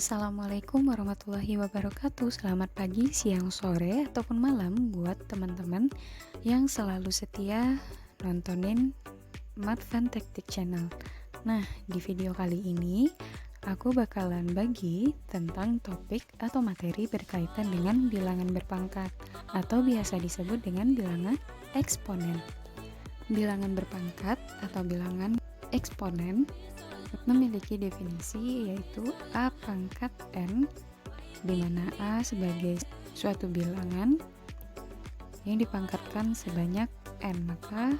Assalamualaikum warahmatullahi wabarakatuh. Selamat pagi, siang, sore, ataupun malam buat teman-teman yang selalu setia nontonin Marvan Teknik Channel. Nah, di video kali ini aku bakalan bagi tentang topik atau materi berkaitan dengan bilangan berpangkat atau biasa disebut dengan bilangan eksponen. Bilangan berpangkat atau bilangan eksponen memiliki definisi yaitu A pangkat N, di mana A sebagai suatu bilangan yang dipangkatkan sebanyak N, maka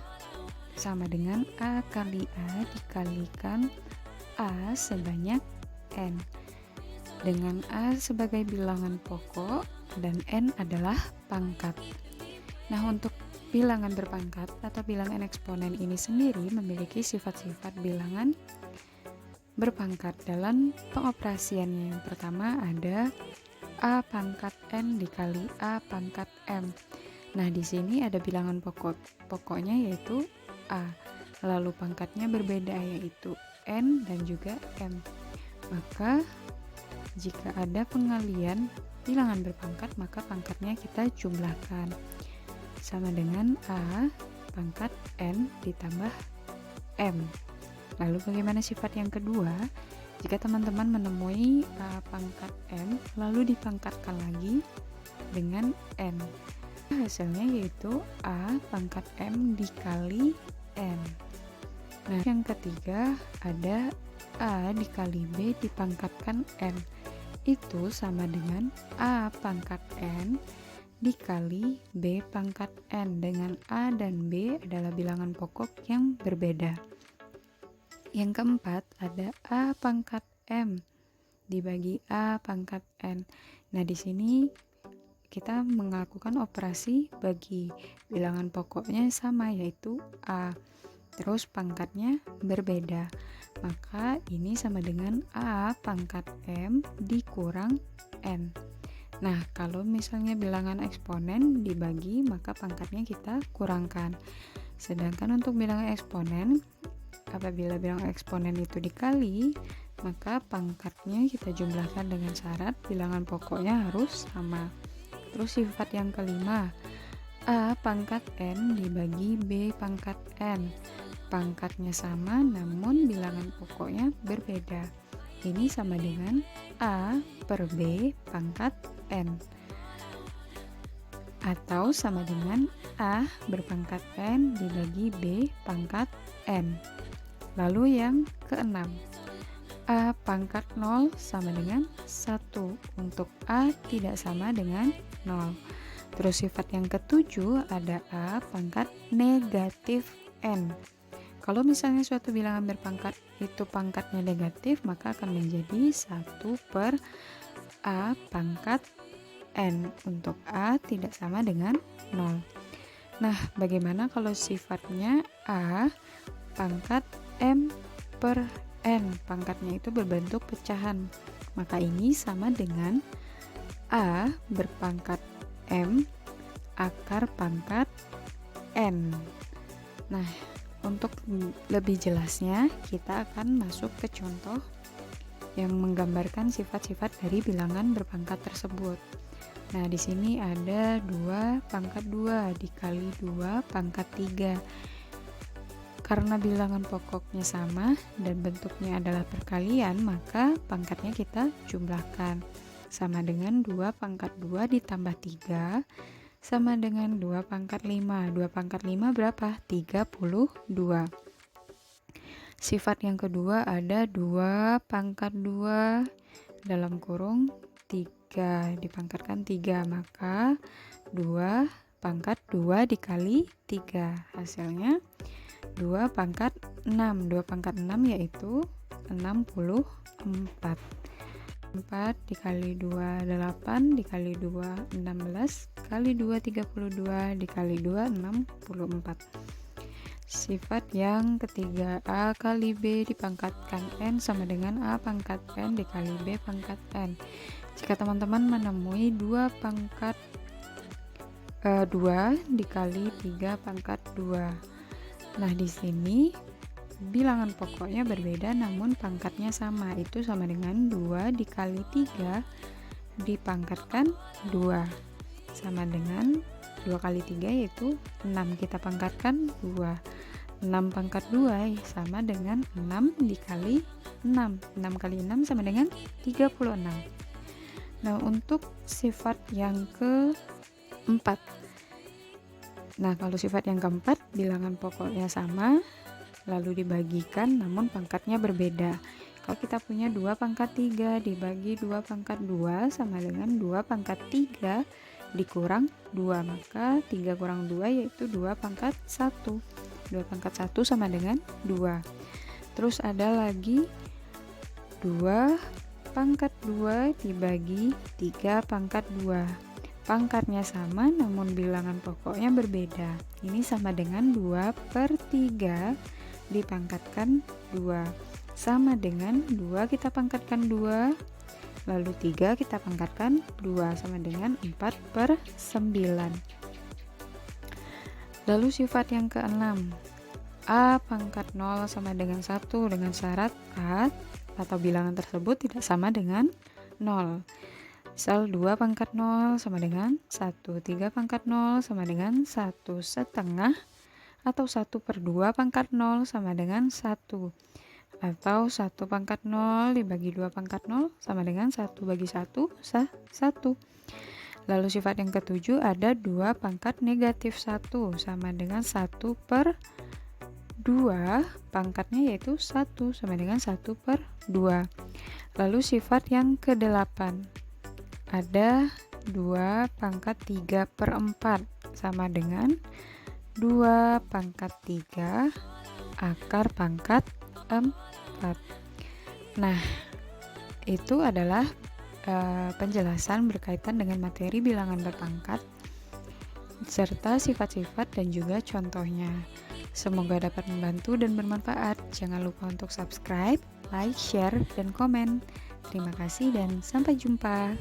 sama dengan A kali A dikalikan A sebanyak N, dengan A sebagai bilangan pokok dan N adalah pangkat. Nah, untuk bilangan berpangkat atau bilangan eksponen ini sendiri memiliki sifat-sifat bilangan berpangkat. Dalam pengoperasiannya yang pertama ada A pangkat N dikali A pangkat M. Nah, di sini ada bilangan pokoknya yaitu A, lalu pangkatnya berbeda yaitu N dan juga M. Maka jika ada pengalian bilangan berpangkat, maka pangkatnya kita jumlahkan sama dengan A pangkat N ditambah M. Lalu bagaimana sifat yang kedua? Jika teman-teman menemui A pangkat M lalu dipangkatkan lagi dengan N, hasilnya yaitu A pangkat M dikali N. Nah, yang ketiga ada A dikali B dipangkatkan N, itu sama dengan A pangkat N dikali B pangkat N, dengan A dan B adalah bilangan pokok yang berbeda. Yang keempat ada A pangkat M dibagi A pangkat N. Nah, di sini kita melakukan operasi bagi, bilangan pokoknya sama yaitu A, terus pangkatnya berbeda, maka ini sama dengan A pangkat M dikurang N. Nah, kalau misalnya bilangan eksponen dibagi, maka pangkatnya kita kurangkan. Sedangkan untuk bilangan eksponen, apabila bilangan eksponen itu dikali, maka pangkatnya kita jumlahkan dengan syarat bilangan pokoknya harus sama. Terus sifat yang kelima, A pangkat N dibagi B pangkat N. Pangkatnya sama namun bilangan pokoknya berbeda. Ini sama dengan A per B pangkat N, atau sama dengan A berpangkat N dibagi B pangkat N. Lalu yang keenam, A pangkat 0 sama dengan 1, untuk A tidak sama dengan 0. Terus sifat yang ketujuh ada A pangkat negatif N. Kalau misalnya suatu bilangan berpangkat itu pangkatnya negatif, maka akan menjadi 1 per A pangkat N, untuk A tidak sama dengan 0. Nah, bagaimana kalau sifatnya A pangkat M per N, pangkatnya itu berbentuk pecahan, maka ini sama dengan A berpangkat M akar pangkat N. Nah, untuk lebih jelasnya kita akan masuk ke contoh yang menggambarkan sifat-sifat dari bilangan berpangkat tersebut. Nah, di sini ada 2 pangkat 2 dikali 2 pangkat 3. Karena bilangan pokoknya sama dan bentuknya adalah perkalian, maka pangkatnya kita jumlahkan sama dengan 2 pangkat 2 ditambah 3 sama dengan 2 pangkat 5. 2 pangkat 5 berapa? 32. Sifat yang kedua ada 2 pangkat 2 dalam kurung 3 dipangkatkan 3, maka 2 pangkat 2 dikali 3, hasilnya 2 pangkat 6. 2 pangkat 6 yaitu 64. 4 dikali 2 8 dikali 2 16 kali 2 32 dikali 2 64. Sifat yang ketiga, A kali B dipangkatkan N sama dengan A pangkat N dikali B pangkat N. Jika teman-teman menemui 2 pangkat 2 dikali 3 pangkat 2. Nah, di sini bilangan pokoknya berbeda namun pangkatnya sama, itu sama dengan 2 dikali 3 dipangkatkan 2, sama dengan 2 kali 3 yaitu 6, kita pangkatkan 2, 6 pangkat 2 sama dengan 6 dikali 6, 6 kali 6 sama dengan 36. Nah, untuk sifat yang keempat, nah kalau sifat yang keempat bilangan pokoknya sama lalu dibagikan namun pangkatnya berbeda. Kalau kita punya 2 pangkat 3 dibagi 2 pangkat 2 sama dengan 2 pangkat 3 dikurang 2, maka 3 kurang 2 yaitu 2 pangkat 1. 2 pangkat 1 sama dengan 2. Terus ada lagi 2 pangkat 2 dibagi 3 pangkat 2. Pangkatnya sama namun bilangan pokoknya berbeda. Ini sama dengan 2/3 dipangkatkan 2, sama dengan 2 kita pangkatkan 2 lalu 3 kita pangkatkan 2 sama dengan 4/9. Lalu sifat yang keenam, A pangkat 0 sama dengan 1 dengan syarat A atau bilangan tersebut tidak sama dengan 0. Misal 2 pangkat 0 sama dengan 1, 3 pangkat 0 sama dengan 1/2, atau 1/2 pangkat 0 sama dengan 1, atau 1 pangkat 0 dibagi 2 pangkat 0 sama dengan 1 bagi 1 1. Lalu sifat yang ketujuh ada 2 pangkat negatif 1 sama dengan 1/2 pangkatnya yaitu 1 sama dengan 1/2. Lalu sifat yang kedelapan ada 2 pangkat 3/4 sama dengan 2 pangkat 3 akar pangkat 4. Nah, itu adalah penjelasan berkaitan dengan materi bilangan berpangkat serta sifat-sifat dan juga contohnya. Semoga dapat membantu dan bermanfaat. Jangan lupa untuk subscribe, like, share, dan komen. Terima kasih dan sampai jumpa.